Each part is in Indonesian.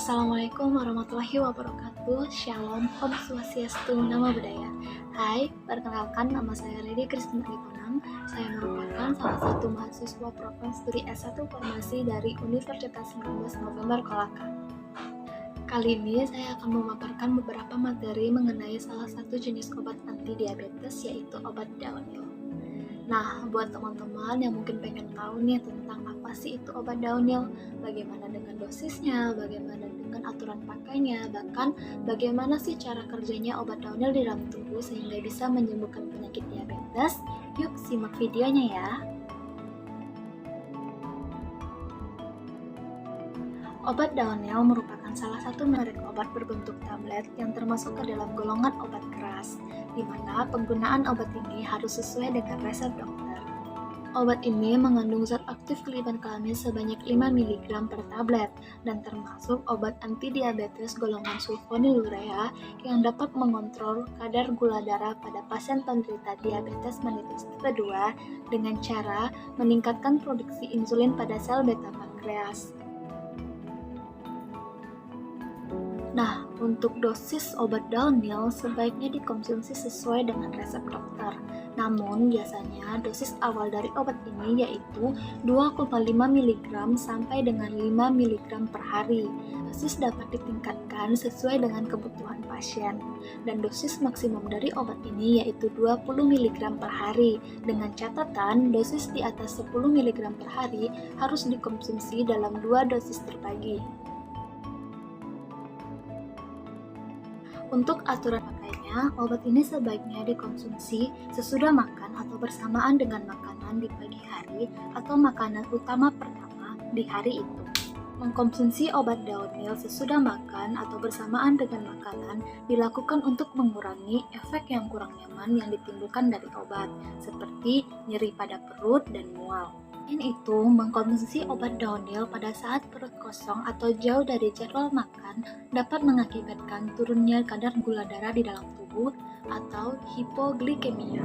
Assalamualaikum warahmatullahi wabarakatuh. Shalom, Om Swastiastu, Namo Buddhaya. Hai, perkenalkan nama saya Lady Kristina Litonang. Saya merupakan salah satu mahasiswa program studi S1 Farmasi dari Universitas 19 November Kolaka. Kali ini saya akan memaparkan beberapa materi mengenai salah satu jenis obat anti diabetes, yaitu obat Daunil. Nah, buat teman-teman yang mungkin pengen tahu nih tentang apa sih itu obat Daunil, bagaimana dengan dosisnya, bagaimana dengan aturan pakainya, bahkan bagaimana sih cara kerjanya obat Daunil di dalam tubuh sehingga bisa menyembuhkan penyakit diabetes, yuk simak videonya ya. Obat Daunil merupakan salah satu merek obat berbentuk tablet yang termasuk ke dalam golongan obat keras, di mana penggunaan obat ini harus sesuai dengan resep dokter. Obat ini mengandung zat aktif glibenclamid sebanyak 5 mg per tablet dan termasuk obat anti-diabetes golongan sulfonylurea yang dapat mengontrol kadar gula darah pada pasien penderita diabetes mellitus tipe 2 dengan cara meningkatkan produksi insulin pada sel beta pankreas. Nah, untuk dosis obat Daunil sebaiknya dikonsumsi sesuai dengan resep dokter. Namun, biasanya dosis awal dari obat ini yaitu 2,5 mg sampai dengan 5 mg per hari. Dosis dapat ditingkatkan sesuai dengan kebutuhan pasien. Dan dosis maksimum dari obat ini yaitu 20 mg per hari. Dengan catatan, dosis di atas 10 mg per hari harus dikonsumsi dalam 2 dosis terbagi. Untuk aturan pakainya, obat ini sebaiknya dikonsumsi sesudah makan atau bersamaan dengan makanan di pagi hari atau makanan utama pertama di hari itu. Mengkonsumsi obat Daunil sesudah makan atau bersamaan dengan makanan dilakukan untuk mengurangi efek yang kurang nyaman yang ditimbulkan dari obat, seperti nyeri pada perut dan mual. Selain itu, mengkonsumsi obat Daunil pada saat perut kosong atau jauh dari jadwal makan dapat mengakibatkan turunnya kadar gula darah di dalam tubuh atau hipoglikemia.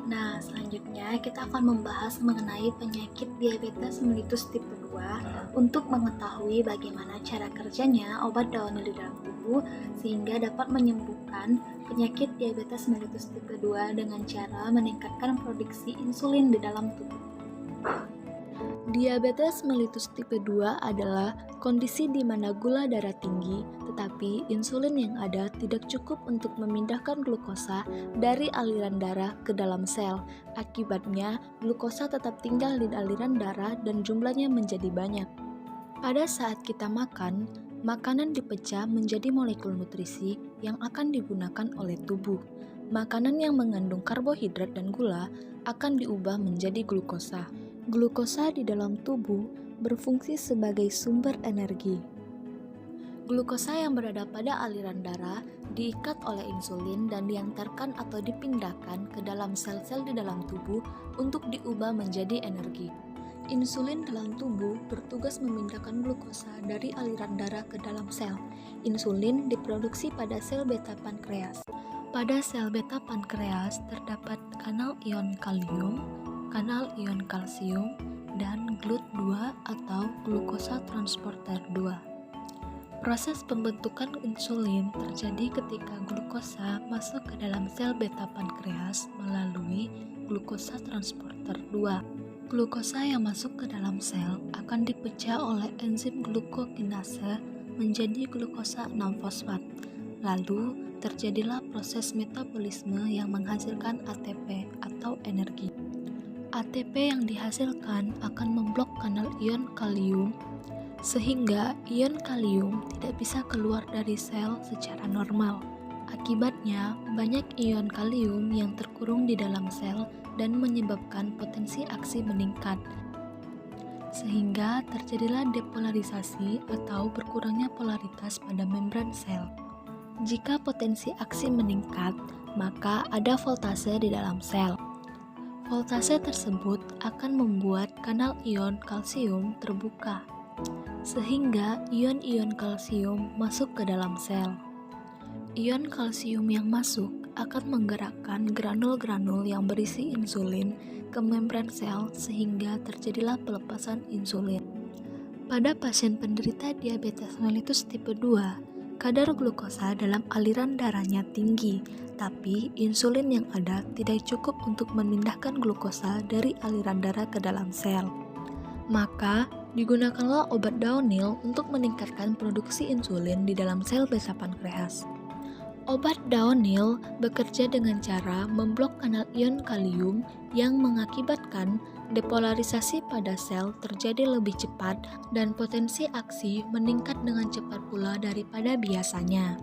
Nah, selanjutnya kita akan membahas mengenai penyakit diabetes mellitus tipe 2 untuk mengetahui bagaimana cara kerjanya obat Daunil di dalam tubuh sehingga dapat menyembuhkan penyakit diabetes mellitus tipe 2 dengan cara meningkatkan produksi insulin di dalam tubuh. Diabetes mellitus tipe 2 adalah kondisi di mana gula darah tinggi, tetapi insulin yang ada tidak cukup untuk memindahkan glukosa dari aliran darah ke dalam sel. Akibatnya, glukosa tetap tinggal di aliran darah dan jumlahnya menjadi banyak. Pada saat kita makan, makanan dipecah menjadi molekul nutrisi yang akan digunakan oleh tubuh. Makanan yang mengandung karbohidrat dan gula akan diubah menjadi glukosa. Glukosa di dalam tubuh berfungsi sebagai sumber energi. Glukosa yang berada pada aliran darah diikat oleh insulin dan diantarkan atau dipindahkan ke dalam sel-sel di dalam tubuh untuk diubah menjadi energi. Insulin dalam tubuh bertugas memindahkan glukosa dari aliran darah ke dalam sel. Insulin diproduksi pada sel beta pankreas. Pada sel beta pankreas terdapat kanal ion kalium, kanal ion kalsium, dan GLUT2 atau glukosa transporter 2. Proses pembentukan insulin terjadi ketika glukosa masuk ke dalam sel beta pankreas melalui glukosa transporter 2. Glukosa yang masuk ke dalam sel akan dipecah oleh enzim glukokinase menjadi glukosa 6-fosfat. Lalu, terjadilah proses metabolisme yang menghasilkan ATP atau energi. ATP yang dihasilkan akan memblok kanal ion kalium sehingga ion kalium tidak bisa keluar dari sel secara normal. Akibatnya, banyak ion kalium yang terkurung di dalam sel dan menyebabkan potensi aksi meningkat. Sehingga terjadilah depolarisasi atau berkurangnya polaritas pada membran sel. Jika potensi aksi meningkat, maka ada voltase di dalam sel. Voltase tersebut akan membuat kanal ion kalsium terbuka, sehingga ion-ion kalsium masuk ke dalam sel. Ion kalsium yang masuk akan menggerakkan granul-granul yang berisi insulin ke membran sel sehingga terjadilah pelepasan insulin. Pada pasien penderita diabetes mellitus tipe 2, kadar glukosa dalam aliran darahnya tinggi, tapi insulin yang ada tidak cukup untuk memindahkan glukosa dari aliran darah ke dalam sel. Maka, digunakanlah obat Daonil untuk meningkatkan produksi insulin di dalam sel beta pankreas. Obat Daonil bekerja dengan cara memblok kanal ion kalium yang mengakibatkan depolarisasi pada sel terjadi lebih cepat dan potensi aksi meningkat dengan cepat pula daripada biasanya.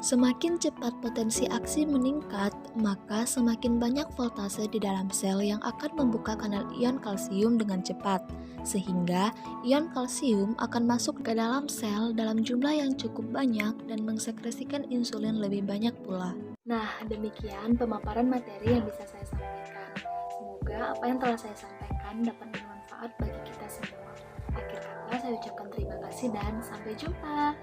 Semakin cepat potensi aksi meningkat, maka semakin banyak voltase di dalam sel yang akan membuka kanal ion kalsium dengan cepat, sehingga ion kalsium akan masuk ke dalam sel dalam jumlah yang cukup banyak dan mensekresikan insulin lebih banyak pula. Nah, demikian pemaparan materi yang bisa saya sampaikan. Semoga apa yang telah saya sampaikan dapat bermanfaat bagi kita semua. Akhir kata, saya ucapkan terima kasih dan sampai jumpa.